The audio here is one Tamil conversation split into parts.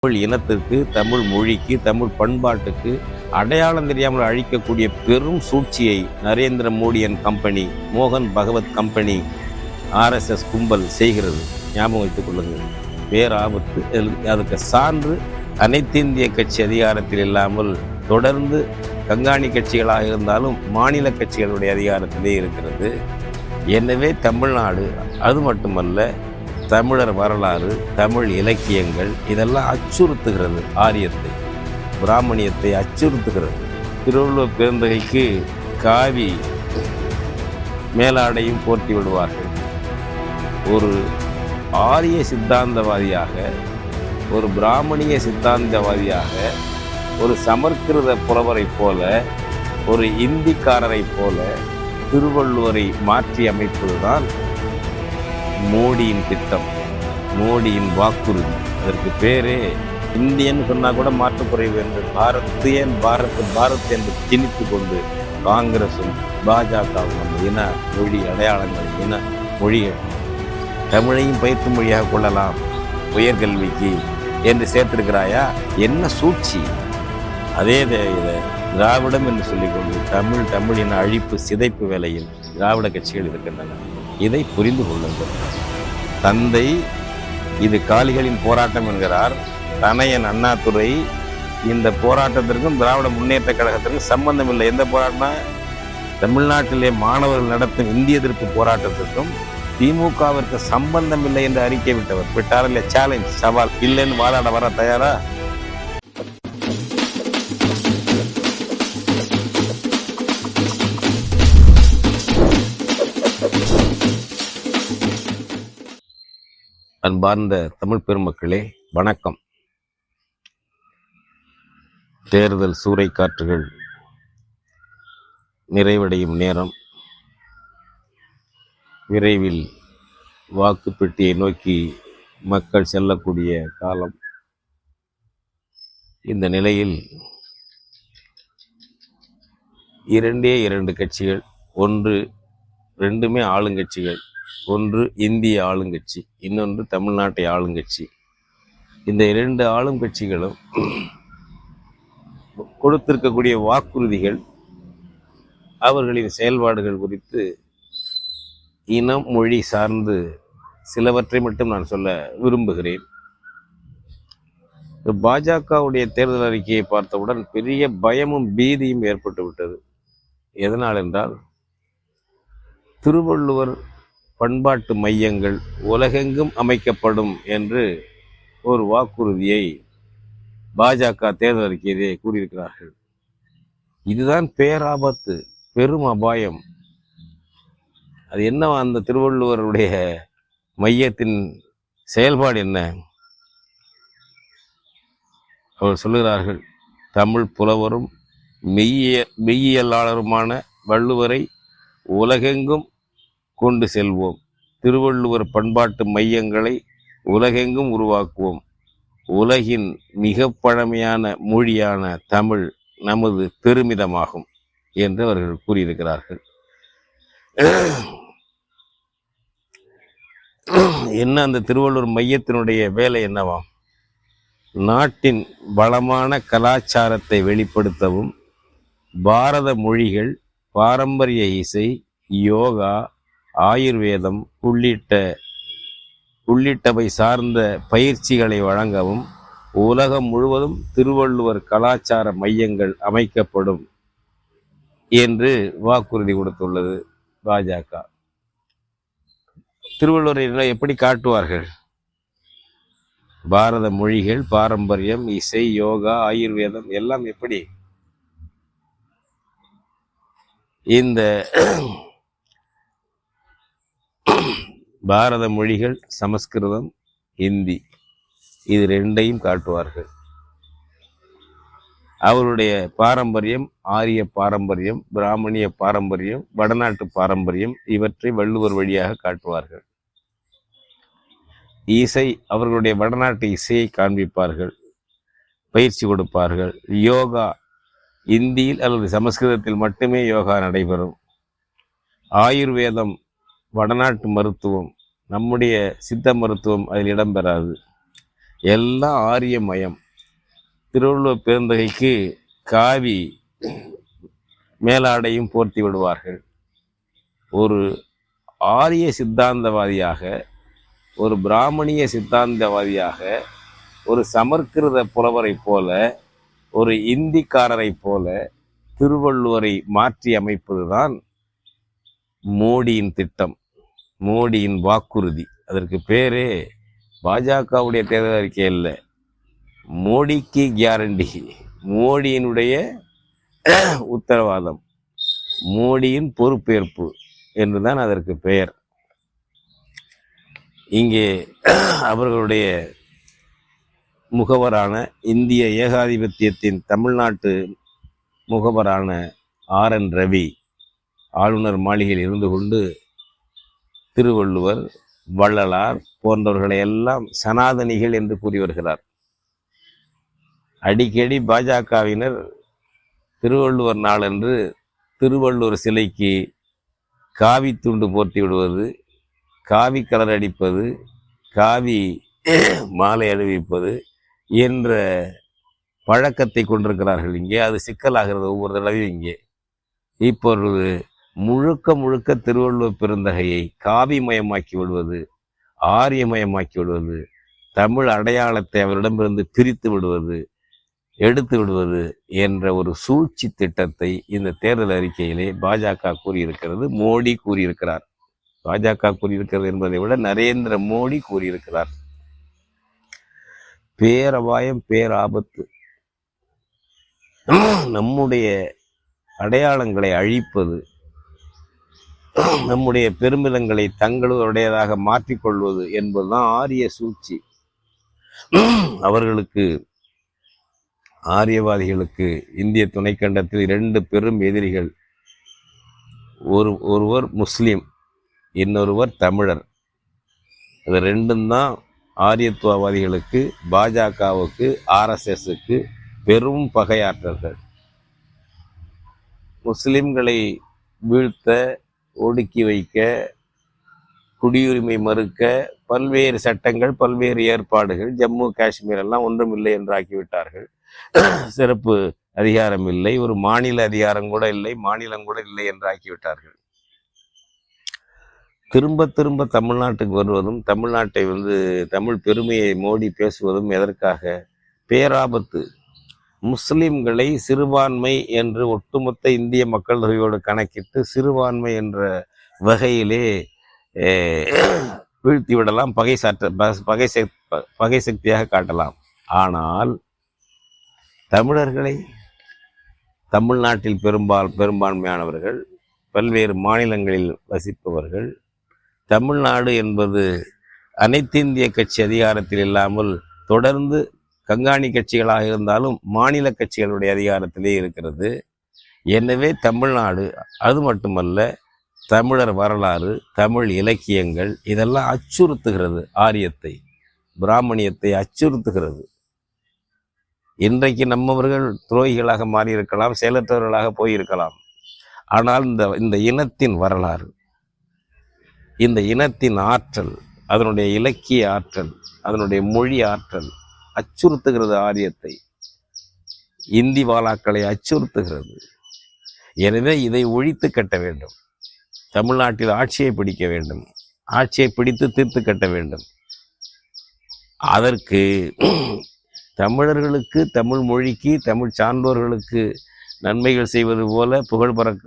தமிழ் இனத்திற்கு, தமிழ் மொழிக்கு, தமிழ் பண்பாட்டுக்கு அடையாளம் தெரியாமல் அழிக்கக்கூடிய பெரும் சூழ்ச்சியை நரேந்திர மோடி அண்ட் கம்பெனி, மோகன் பகவத் கம்பெனி, RSS கும்பல் செய்கிறது. ஞாபகம் வைத்துக் கொள்ளுங்கள். பேராபத்து. அதுக்கு சான்று அனைத்து இந்திய கட்சி அதிகாரத்தில் இல்லாமல் தொடர்ந்து கண்காணி கட்சிகளாக இருந்தாலும் மாநில கட்சிகளுடைய அதிகாரத்திலே இருக்கிறது. எனவே தமிழ்நாடு, அது மட்டுமல்ல, தமிழர் வரலாறு, தமிழ் இலக்கியங்கள் இதெல்லாம் அச்சுறுத்துகிறது. ஆரியத்தை, பிராமணியத்தை அச்சுறுத்துகிறது. திருவள்ளுவர் பெருந்தகைக்கு காவி மேலாடையும் போர்த்தி விடுவார்கள். ஒரு ஆரிய சித்தாந்தவாதியாக, ஒரு பிராமணிய சித்தாந்தவாதியாக, ஒரு சமற்கிருத புலவரை போல, ஒரு இந்திக்காரரை போல திருவள்ளுவரை மாற்றி அமைப்பதுதான் மோடியின் திட்டம், மோடியின் வாக்குறுதி. அதற்கு பேரே இந்தியன் சொன்னால் கூட மாற்றுக்குறைவு என்று பாரத் என்று திணித்து கொண்டு காங்கிரசும் பாஜகவும் நம்ம இன மொழி அடையாளங்கள், இன மொழிகள், தமிழையும் பயிற்று மொழியாக கொள்ளலாம் உயர்கல்விக்கு என்று சேர்த்திருக்கிறாயா? என்ன சூழ்ச்சி! அதே இதை திராவிடம் என்று சொல்லிக்கொண்டு தமிழின அழிப்பு சிதைப்பு வேலையில் திராவிட கட்சிகள் இருக்கின்றன. இதை புரிந்து கொள்ளுங்கள். தந்தை இது காளிகளின் போராட்டம் என்கிறார். தனையன் அண்ணாதுரை இந்த போராட்டத்திற்கும் திராவிட முன்னேற்ற கழகத்திற்கும் சம்பந்தம் இல்லை. எந்த போராட்டம்? தமிழ்நாட்டிலே மாணவர்கள் நடத்தும் இந்திய எதிர்ப்பு போராட்டத்திற்கும் திமுகவிற்கு சம்பந்தம் இல்லை என்று அறிக்கை விட்டார் இல்லையா? சேலஞ்ச், சவால். இல்லைன்னு வாதாட வர தயாரா? அன்பார்ந்த தமிழ் பெருமக்களே, வணக்கம். தேர்தல் சூறைக்காற்றுகள் நிறைவடையும் நேரம். விரைவில் வாக்குப்பெட்டியை நோக்கி மக்கள் செல்லக்கூடிய காலம். இந்த நிலையில் இரண்டு கட்சிகள், ரெண்டுமே ஆளுங்கட்சிகள். ஒன்று இந்திய ஆளுங்கட்சி, இன்னொன்று தமிழ்நாட்டை ஆளுங்கட்சி. இந்த இரண்டு ஆளும் கட்சிகளும் கொடுத்திருக்கக்கூடிய வாக்குறுதிகள், அவர்களின் செயல்பாடுகள் குறித்து இனம் மொழி சார்ந்து சிலவற்றை மட்டும் நான் சொல்ல விரும்புகிறேன். பாஜகவுடைய தேர்தல் அறிக்கையை பார்த்தவுடன் பெரிய பயமும் பீதியும் ஏற்பட்டு விட்டது. எதனால் என்றால், திருவள்ளுவர் பண்பாட்டு மையங்கள் உலகெங்கும் அமைக்கப்படும் என்று ஒரு வாக்குறுதியை பாஜக தேர்தல் அறிக்கையிலே கூறியிருக்கிறார்கள். இதுதான் பேராபத்து, பெரும் அபாயம். அது என்ன? அந்த திருவள்ளுவருடைய மையத்தின் செயல்பாடு என்ன? அவர் சொல்லுகிறார்கள், தமிழ் புலவரும் மெய்யியலாளருமான வள்ளுவரை உலகெங்கும் கொண்டு செல்வோம். திருவள்ளுவர் பண்பாட்டு மையங்களை உலகெங்கும் உருவாக்குவோம். உலகின் மிக பழமையான மொழியான தமிழ் நமது பெருமிதமாகும் என்று அவர்கள் கூறியிருக்கிறார்கள். என்ன அந்த திருவள்ளுவர் மையத்தினுடைய வேலை என்னவாம்? நாட்டின் வளமான கலாச்சாரத்தை வெளிப்படுத்தவும், பாரத மொழிகள், பாரம்பரிய இசை, யோகா, ஆயுர்வேதம் உள்ளிட்டவை சார்ந்த பயிற்சிகளை வழங்கவும் உலகம் முழுவதும் திருவள்ளுவர் கலாச்சார மையங்கள் அமைக்கப்படும் என்று வாக்குறுதி கொடுத்துள்ளது பாஜக. திருவள்ளுவரை எப்படி காட்டுவார்கள்? பாரத மொழிகள், பாரம்பரியம், இசை, யோகா, ஆயுர்வேதம் எல்லாம் எப்படி? இந்த பாரத மொழிகள், சமஸ்கிருதம், இந்தி, இது ரெண்டையும் காட்டுவார்கள். அவருடைய பாரம்பரியம், ஆரிய பாரம்பரியம், பிராமணிய பாரம்பரியம், வடநாட்டு பாரம்பரியம், இவற்றை வள்ளுவர் வழியாக காட்டுவார்கள். இசை, அவர்களுடைய வடநாட்டு இசையை காண்பிப்பார்கள், பயிற்சி கொடுப்பார்கள். யோகா, இந்தியில் அல்லது சமஸ்கிருதத்தில் மட்டுமே யோகா நடைபெறும். ஆயுர்வேதம், வடநாட்டு மருத்துவம், நம்முடைய சித்த மருத்துவம் அதில் இடம்பெறாது. எல்லாம் ஆரியமயம். திருவள்ளுவர் பெருந்தகைக்கு காவி மேலாடையும் போர்த்தி விடுவார்கள். ஒரு ஆரிய சித்தாந்தவாதியாக, ஒரு பிராமணிய சித்தாந்தவாதியாக, ஒரு சமற்கிருத புலவரை போல, ஒரு இந்திக்காரரை போல திருவள்ளுவரை மாற்றி அமைப்பதுதான் மோடியின் திட்டம், மோடியின் வாக்குறுதி. அதற்கு பேரே பாஜகவுடைய தேர்தல் அறிக்கை அல்ல, மோடிக்கு கேரண்டி, மோடியினுடைய உத்தரவாதம், மோடியின் பொறுப்பேற்பு என்றுதான் அதற்கு பெயர். இங்கே அவர்களுடைய முகவரான இந்திய ஏகாதிபத்தியத்தின் தமிழ்நாட்டு முகவரான RN ரவி ஆளுநர் மாளிகையில் இருந்து கொண்டு திருவள்ளுவர், வள்ளலார் போன்றவர்களை எல்லாம் சனாதனிகள் என்று கூறி வருகிறார். அடிக்கடி பாஜகவினர் திருவள்ளுவர் நாளன்று திருவள்ளுவர் சிலைக்கு காவி துண்டு போர்த்தி விடுவது, காவி கலர் அடிப்பது, காவி மாலை அணிவிப்பது என்ற பழக்கத்தை கொண்டிருக்கிறார்கள். இங்கே அது சிக்கலாகிறது ஒவ்வொரு தடவையும். இங்கே இப்பொழுது முழுக்க முழுக்க திருவள்ளுவர் பெருந்தகையை காவிமயமாக்கி விடுவது, ஆரியமயமாக்கி விடுவது, தமிழ் அடையாளத்தை அவரிடமிருந்து பிரித்து விடுவது, எடுத்து விடுவது என்ற ஒரு சூழ்ச்சி திட்டத்தை இந்த தேர்தல் அறிக்கையிலே பாஜக கூறியிருக்கிறது, மோடி கூறியிருக்கிறார். பாஜக கூறியிருக்கிறது என்பதை விட நரேந்திர மோடி கூறியிருக்கிறார். பேரபாயம், பேராபத்து. நம்முடைய அடையாளங்களை அழிப்பது, நம்முடைய பெருமிதங்களை தங்களுடையதாக மாற்றிக்கொள்வது என்பதுதான் ஆரிய சூழ்ச்சி. அவர்களுக்கு, ஆரியவாதிகளுக்கு இந்திய துணைக்கண்டத்தில் 2 பெரும் எதிரிகள். ஒருவர் முஸ்லீம், இன்னொருவர் தமிழர். இது 2ம் தான் ஆரியத்துவவாதிகளுக்கு, பாஜகவுக்கு, RSSக்கு பெரும் பகையாற்றர்கள். முஸ்லிம்களை வீழ்த்த, ஒடுக்கி வைக்க, குடியுரிமை மறுக்க பல்வேறு சட்டங்கள், பல்வேறு ஏற்பாடுகள், ஜம்மு காஷ்மீர் எல்லாம் ஒன்றும் இல்லை என்று ஆக்கிவிட்டார்கள். சிறப்பு அதிகாரம் இல்லை, ஒரு மாநில அதிகாரம் கூட இல்லை, மாநிலம் கூட இல்லை என்று ஆக்கிவிட்டார்கள். திரும்ப திரும்ப தமிழ்நாட்டுக்கு வருவதும், தமிழ்நாட்டை தமிழ் பெருமையை மோடி பேசுவதும் எதற்காக? பேராபத்து. முஸ்லிம்களை சிறுபான்மை என்று ஒட்டுமொத்த இந்திய மக்கள் தொகையோடு கணக்கிட்டு சிறுபான்மை என்ற வகையிலே வீழ்த்தி விடலாம், பகை சக்தியாக காட்டலாம். ஆனால் தமிழர்களை, தமிழ்நாட்டில் பெரும்பான்மையானவர்கள், பல்வேறு மாநிலங்களில் வசிப்பவர்கள், தமிழ்நாடு என்பது அனைத்து இந்திய கட்சி அதிகாரத்தில் இல்லாமல் தொடர்ந்து கங்காணி கட்சிகளாக இருந்தாலும் மாநில கட்சிகளுடைய அதிகாரத்திலே இருக்கிறது. எனவே தமிழ்நாடு, அது மட்டுமல்ல தமிழர் வரலாறு, தமிழ் இலக்கியங்கள் இதெல்லாம் அச்சுறுத்துகிறது, ஆரியத்தை, பிராமணியத்தை அச்சுறுத்துகிறது. இன்றைக்கு நம்மவர்கள் துரோகிகளாக மாறியிருக்கலாம், செயலற்றவர்களாக போயிருக்கலாம். ஆனால் இந்த இனத்தின் வரலாறு, இந்த இனத்தின் ஆற்றல், அதனுடைய இலக்கிய ஆற்றல், அதனுடைய மொழி ஆற்றல் அச்சுறுத்துகிறது ஆரியத்தை, இந்தி வாலாக்களை அச்சுறுத்துகிறது. எனவே இதை ஒழித்து கட்ட வேண்டும். தமிழ்நாட்டில் ஆட்சியை பிடிக்க வேண்டும், ஆட்சியை பிடித்து தீர்த்து கட்ட வேண்டும். அதற்கு தமிழர்களுக்கு, தமிழ் மொழிக்கு, தமிழ் சான்றோர்களுக்கு நன்மைகள் செய்வது போல,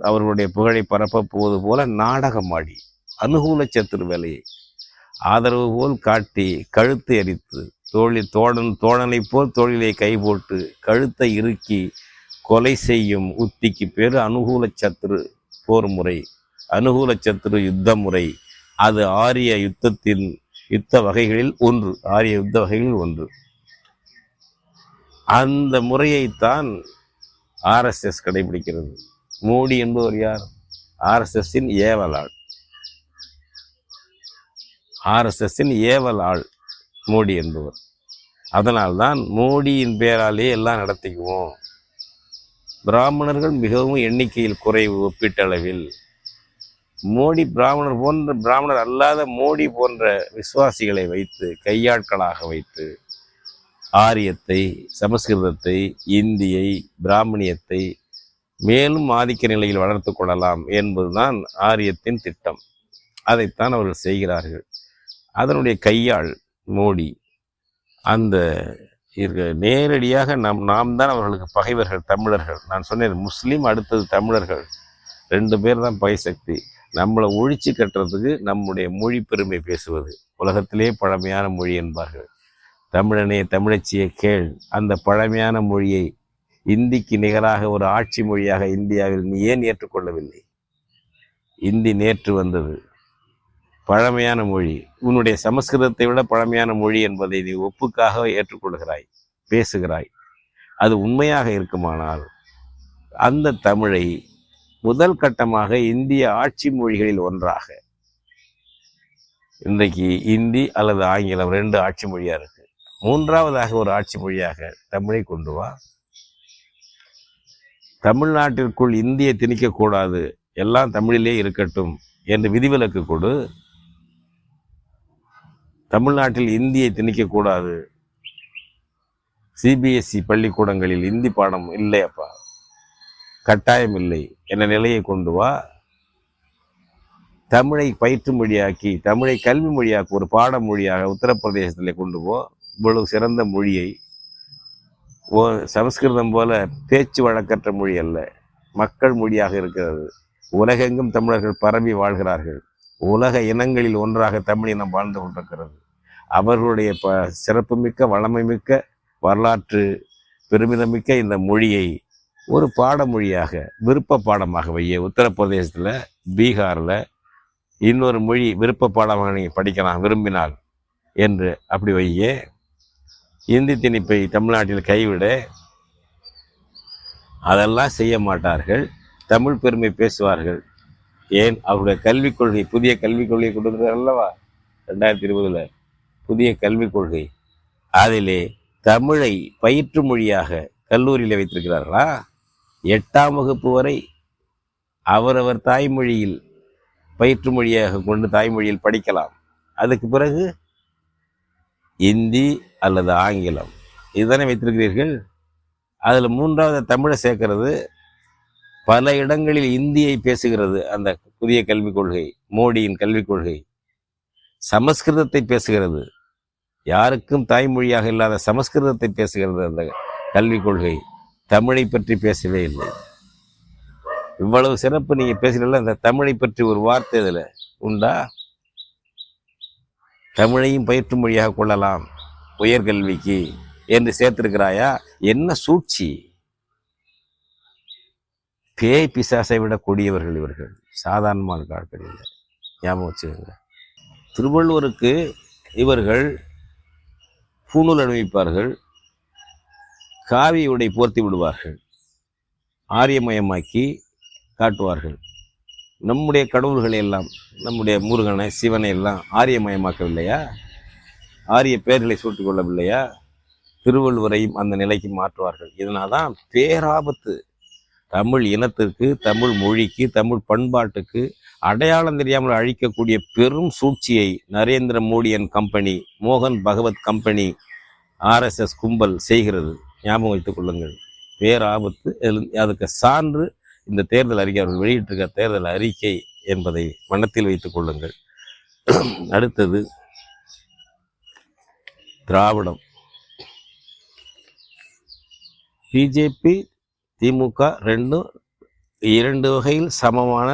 அவர்களுடைய புகழை பரப்ப போவது போல நாடகமாடி, அனுகூல சத்துரு வேலையை ஆதரவு போல் காட்டி, கழுத்தை அரித்து, தோழனை போல் தோளிலே கை போட்டு கழுத்தை இறுக்கி கொலை செய்யும் உத்திக்கு பேர் அனுகூல சத்துரு போர் முறை, அனுகூல சத்துரு யுத்த முறை. அது ஆரிய யுத்த வகைகளில் ஒன்று, ஆரிய யுத்த வகைகளில் ஒன்று. அந்த முறையைத்தான் RSS கடைபிடிக்கிறது. மோடி என்பவர் யார்? RSSின் ஏவலாள், RSSின் ஏவல் ஆள் மோடி என்பவர். அதனால்தான் மோடியின் பேராலே எல்லாம் நடத்திக்குவோம். பிராமணர்கள் மிகவும் எண்ணிக்கையில் குறைவு ஒப்பீட்டளவில். மோடி பிராமணர் அல்லாத மோடி போன்ற விசுவாசிகளை வைத்து, கையாட்களாக வைத்து ஆரியத்தை, சமஸ்கிருதத்தை, இந்தியை, பிராமணியத்தை மேலும் ஆதிக்க நிலையில் வளர்த்து கொள்ளலாம் என்பதுதான் ஆரியத்தின் திட்டம். அதைத்தான் அவர்கள் செய்கிறார்கள். அதனுடைய கையாள் மோடி. அந்த நேரடியாக நாம் தான் அவர்களுக்கு பகைவர்கள். தமிழர்கள், நான் சொன்னேன், முஸ்லீம் அடுத்தது தமிழர்கள், 2 பேர் தான் பகை சக்தி. நம்மளை ஒழிச்சு கட்டுறதுக்கு நம்முடைய மொழி பெருமை பேசுவது. உலகத்திலே பழமையான மொழி என்பார்கள். தமிழனே தமிழச்சியை கேள், அந்த பழமையான மொழியை இந்திக்கு நிகராக ஒரு ஆட்சி மொழியாக இந்தியாவில் நீ ஏன் ஏற்றுக்கொள்ளவில்லை? இந்தி நேற்று வந்தது, பழமையான மொழி. உன்னுடைய சமஸ்கிருதத்தை விட பழமையான மொழி என்பதை நீ ஒப்புக்காக ஏற்றுக்கொள்கிறாய், பேசுகிறாய். அது உண்மையாக இருக்குமானால் அந்த தமிழை முதல் கட்டமாக இந்திய ஆட்சி மொழிகளில் ஒன்றாக, இன்றைக்கு இந்தி அல்லது ஆங்கிலம் 2 ஆட்சி மொழியாக இருக்கு, 3ஆவதாக ஒரு ஆட்சி மொழியாக தமிழை கொண்டு வா. தமிழ்நாட்டிற்குள் இந்தியை திணிக்கக்கூடாது, எல்லாம் தமிழிலே இருக்கட்டும் என்று விதிவிலக்கு கொடு. தமிழ்நாட்டில் இந்தியை திணிக்கக்கூடாது, சிபிஎஸ்இ பள்ளிக்கூடங்களில் இந்தி பாடம் இல்லையப்பா, கட்டாயம் இல்லை என்ற நிலையை கொண்டு வா. தமிழை பயிற்று மொழியாக்கி, தமிழை கல்வி மொழியாக்கி, ஒரு பாட மொழியாக உத்தரப்பிரதேசத்தில் கொண்டு போ. இவ்வளவு சிறந்த மொழியை, சமஸ்கிருதம் போல பேச்சு வழக்கற்ற மொழி அல்ல, மக்கள் மொழியாக இருக்கிறது. உலகெங்கும் தமிழர்கள் பரவி வாழ்கிறார்கள். உலக இனங்களில் ஒன்றாக தமிழ் இனம் வாழ்ந்து கொண்டிருக்கிறது. அவர்களுடைய சிறப்புமிக்க, வளமைமிக்க, வரலாற்று பெருமிதமிக்க இந்த மொழியை ஒரு பாடமொழியாக, விருப்ப பாடமாக வைய. உத்தரப்பிரதேசத்தில், பீகாரில் இன்னொரு மொழி விருப்ப பாடமாக நீங்கள் படிக்கலாம் விரும்பினால் என்று அப்படி வையே. இந்தி திணிப்பை தமிழ்நாட்டில் கைவிட. அதெல்லாம் செய்ய மாட்டார்கள். தமிழ் பெருமை பேசுவார்கள். ஏன், அவருடைய கல்விக் கொள்கை, புதிய கல்விக் கொள்கை கொண்டு வந்தார் அல்லவா 2020 புதிய கல்விக் கொள்கை. அதிலே தமிழை பயிற்று மொழியாக கல்லூரியில் வைத்திருக்கிறார்களா? 8ஆம் வகுப்பு வரை அவரவர் தாய்மொழியில் பயிற்று மொழியாக கொண்டு தாய்மொழியில் படிக்கலாம். அதுக்கு பிறகு இந்தி அல்லது ஆங்கிலம் இதுதானே வைத்திருக்கிறீர்கள். அதில் 3ஆவது தமிழை சேர்க்கிறது. பல இடங்களில் இந்தியை பேசுகிறது அந்த புதிய கல்விக் கொள்கை, மோடியின் கல்விக் கொள்கை. சமஸ்கிருதத்தை பேசுகிறது, யாருக்கும் தாய்மொழியாக இல்லாத சமஸ்கிருதத்தை பேசுகிறது அந்த கல்விக் கொள்கை. தமிழை பற்றி பேசவே இல்லை. இவ்வளவு சிறப்பு நீங்கள் பேசுகிறீங்களா? அந்த தமிழை பற்றி ஒரு வார்த்தை இதில் உண்டா? தமிழையும் பயிற்று மொழியாக கொள்ளலாம் உயர்கல்விக்கு என்று சேர்த்திருக்கிறாயா? என்ன சூழ்ச்சி! பேய் பிசாசை விட கொடியவர்கள் இவர்கள், சாதாரணமான ஆட்கள் இல்லை. ஞாபகம் வச்சுக்கோங்க. திருவள்ளுவருக்கு இவர்கள் பூணூல் அணிவிப்பார்கள், காவி உடை போர்த்தி விடுவார்கள், ஆரியமயமாக்கி காட்டுவார்கள். நம்முடைய கடவுள்களை எல்லாம், நம்முடைய முருகனை, சிவனை எல்லாம் ஆரியமயமாக்கவில்லையா? ஆரிய பெயர்களை சூட்டிக் கொள்ளவில்லையா? திருவள்ளுவரையும் அந்த நிலைக்கு மாற்றுவார்கள். இதனால் தான் பேராபத்து. தமிழ் இனத்திற்கு, தமிழ் மொழிக்கு, தமிழ் பண்பாட்டுக்கு அடையாளம் தெரியாமல் அழிக்கக்கூடிய பெரும் சூழ்ச்சியை நரேந்திர மோடி அண்ட் கம்பெனி, மோகன் பகவத் கம்பெனி, RSS கும்பல் செய்கிறது. ஞாபகம் வைத்துக் கொள்ளுங்கள். பேராபத்து. அதுக்கு சான்று இந்த தேர்தல் அறிக்கை, அவர்கள் வெளியிட்டிருக்க தேர்தல் அறிக்கை என்பதை மனத்தில் வைத்துக் கொள்ளுங்கள். அடுத்தது திராவிடம். பிஜேபி, திமுக இரண்டு வகையில் சமமான